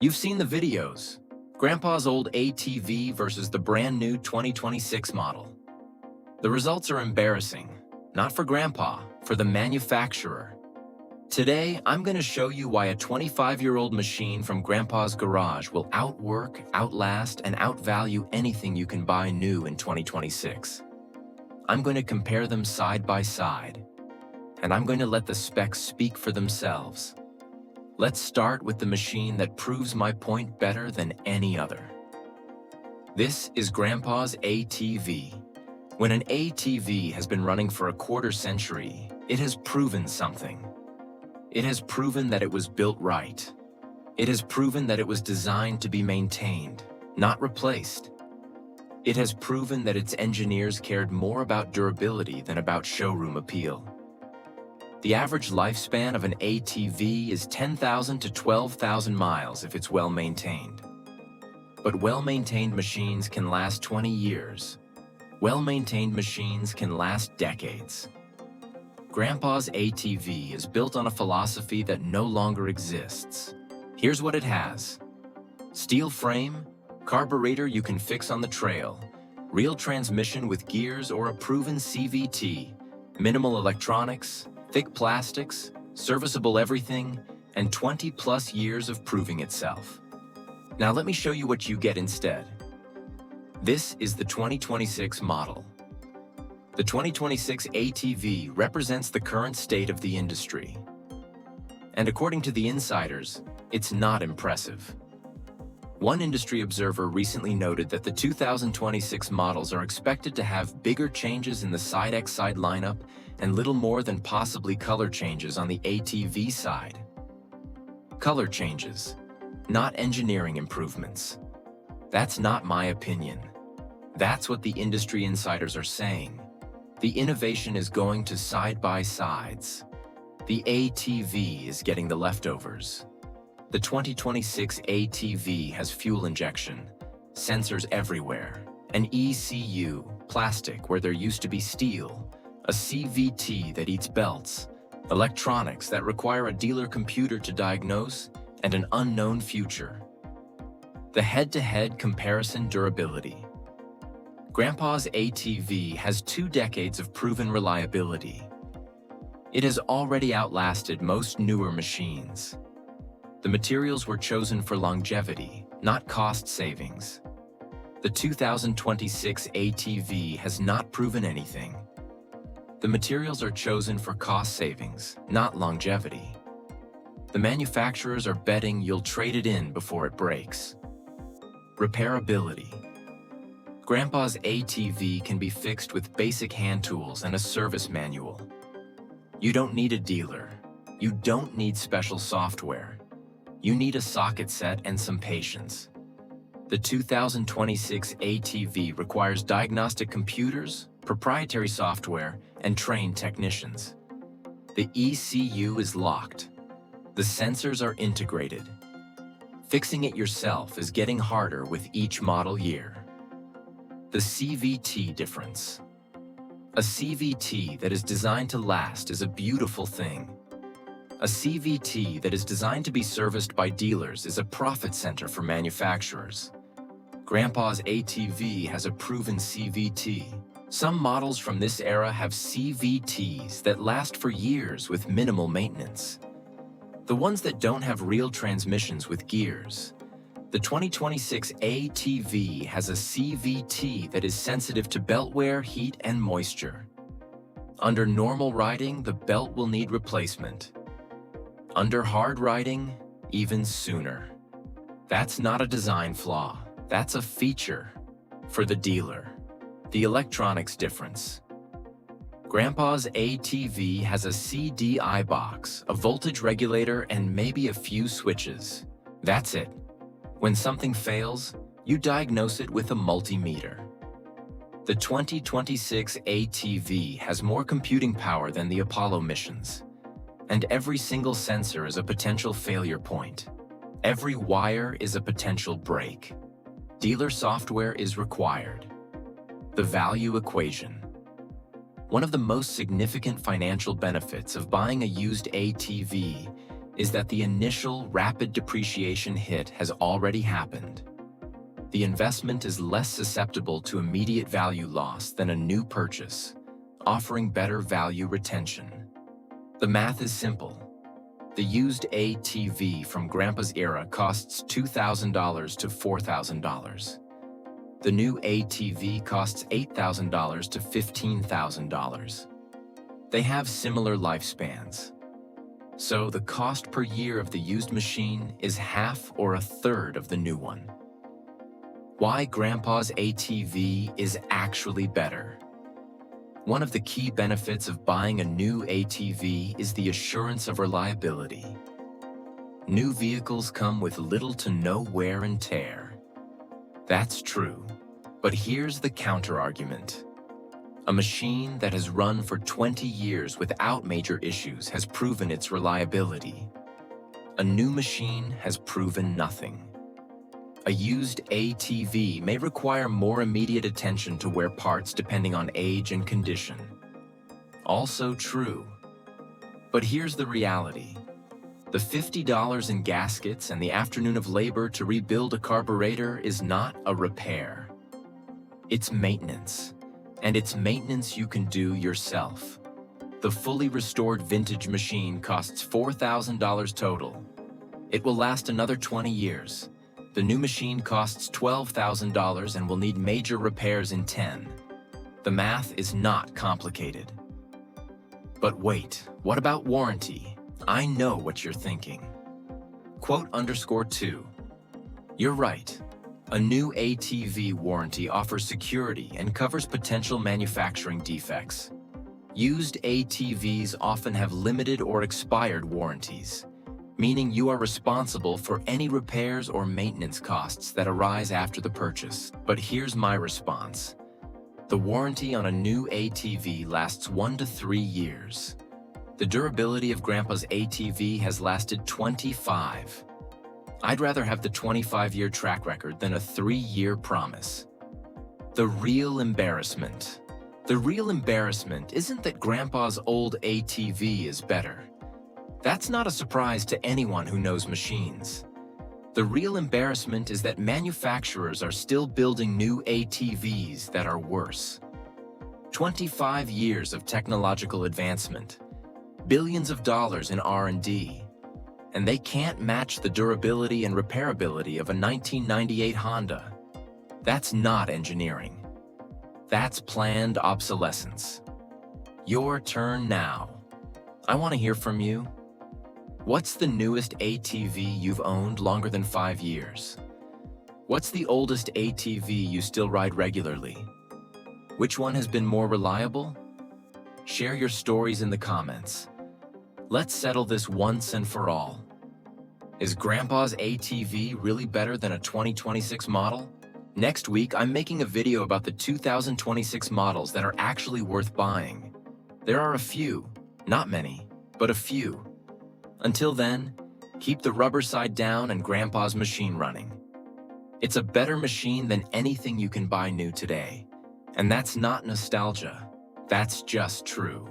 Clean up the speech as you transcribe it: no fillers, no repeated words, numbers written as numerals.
You've seen the videos. Grandpa's old ATV versus the brand new 2026 model. The results are embarrassing, not for Grandpa, for the manufacturer. Today, I'm going to show you why a 25-year-old machine from Grandpa's garage will outwork, outlast, and outvalue anything you can buy new in 2026. I'm going to compare them side by side, and I'm going to let the specs speak for themselves. Let's start with the machine that proves my point better than any other. This is Grandpa's ATV. When an ATV has been running for a quarter century, it has proven something. It has proven that it was built right. It has proven that it was designed to be maintained, not replaced. It has proven that its engineers cared more about durability than about showroom appeal. The average lifespan of an ATV is 10,000 to 12,000 miles if it's well maintained. But well-maintained machines can last 20 years. Well-maintained machines can last decades. Grandpa's ATV is built on a philosophy that no longer exists. Here's what it has: steel frame, carburetor you can fix on the trail, real transmission with gears or a proven CVT, minimal electronics, thick plastics, serviceable everything, and 20+ years of proving itself. Now let me show you what you get instead. This is the 2026 model. The 2026 ATV represents the current state of the industry. And according to the insiders, it's not impressive. One industry observer recently noted that the 2026 models are expected to have bigger changes in the side-X-side lineup and little more than possibly color changes on the ATV side. Color changes, not engineering improvements. That's not my opinion. That's what the industry insiders are saying. The innovation is going to side-by-sides. The ATV is getting the leftovers. The 2026 ATV has fuel injection, sensors everywhere, an ECU, plastic where there used to be steel, a CVT that eats belts, electronics that require a dealer computer to diagnose, and an unknown future. The head-to-head comparison durability. Grandpa's ATV has 2 decades of proven reliability. It has already outlasted most newer machines. The materials were chosen for longevity, not cost savings. The 2026 ATV has not proven anything. The materials are chosen for cost savings, not longevity. The manufacturers are betting you'll trade it in before it breaks. Repairability. Grandpa's ATV can be fixed with basic hand tools and a service manual. You don't need a dealer. You don't need special software. You need a socket set and some patience. The 2026 ATV requires diagnostic computers, proprietary software, and trained technicians. The ECU is locked. The sensors are integrated. Fixing it yourself is getting harder with each model year. The CVT difference. A CVT that is designed to last is a beautiful thing. A CVT that is designed to be serviced by dealers is a profit center for manufacturers. Grandpa's ATV has a proven CVT. Some models from this era have CVTs that last for years with minimal maintenance. The ones that don't have real transmissions with gears. The 2026 ATV has a CVT that is sensitive to belt wear, heat, and moisture. Under normal riding, the belt will need replacement. Under hard riding, even sooner. That's not a design flaw, that's a feature. For the dealer. The electronics difference. Grandpa's ATV has a CDI box, a voltage regulator, and maybe a few switches. That's it. When something fails, you diagnose it with a multimeter. The 2026 ATV has more computing power than the Apollo missions. And every single sensor is a potential failure point. Every wire is a potential break. Dealer software is required. The value equation. One of the most significant financial benefits of buying a used ATV is that the initial rapid depreciation hit has already happened. The investment is less susceptible to immediate value loss than a new purchase, offering better value retention. The math is simple. The used ATV from Grandpa's era costs $2,000 to $4,000. The new ATV costs $8,000 to $15,000. They have similar lifespans. So the cost per year of the used machine is half or a third of the new one. Why Grandpa's ATV is actually better. One of the key benefits of buying a new ATV is the assurance of reliability. New vehicles come with little to no wear and tear. That's true, but here's the counter-argument. A machine that has run for 20 years without major issues has proven its reliability. A new machine has proven nothing. A used ATV may require more immediate attention to wear parts depending on age and condition. Also true. But here's the reality. The $50 in gaskets and the afternoon of labor to rebuild a carburetor is not a repair. It's maintenance. And it's maintenance you can do yourself. The fully restored vintage machine costs $4,000 total. It will last another 20 years. The new machine costs $12,000 and will need major repairs in 10. The math is not complicated. But wait, what about warranty? I know what you're thinking. Quote_2. You're right. A new ATV warranty offers security and covers potential manufacturing defects. Used ATVs often have limited or expired warranties, meaning you are responsible for any repairs or maintenance costs that arise after the purchase. But here's my response. The warranty on a new ATV lasts 1 to 3 years. The durability of Grandpa's ATV has lasted 25. I'd rather have the 25-year track record than a 3-year promise. The real embarrassment. The real embarrassment isn't that Grandpa's old ATV is better. That's not a surprise to anyone who knows machines. The real embarrassment is that manufacturers are still building new ATVs that are worse. 25 years of technological advancement, billions of dollars in R&D, and they can't match the durability and repairability of a 1998 Honda. That's not engineering. That's planned obsolescence. Your turn now. I want to hear from you. What's the newest ATV you've owned longer than 5 years? What's the oldest ATV you still ride regularly? Which one has been more reliable? Share your stories in the comments. Let's settle this once and for all. Is Grandpa's ATV really better than a 2026 model? Next week, I'm making a video about the 2026 models that are actually worth buying. There are a few, not many, but a few. Until then, keep the rubber side down and Grandpa's machine running. It's a better machine than anything you can buy new today. And that's not nostalgia. That's just true.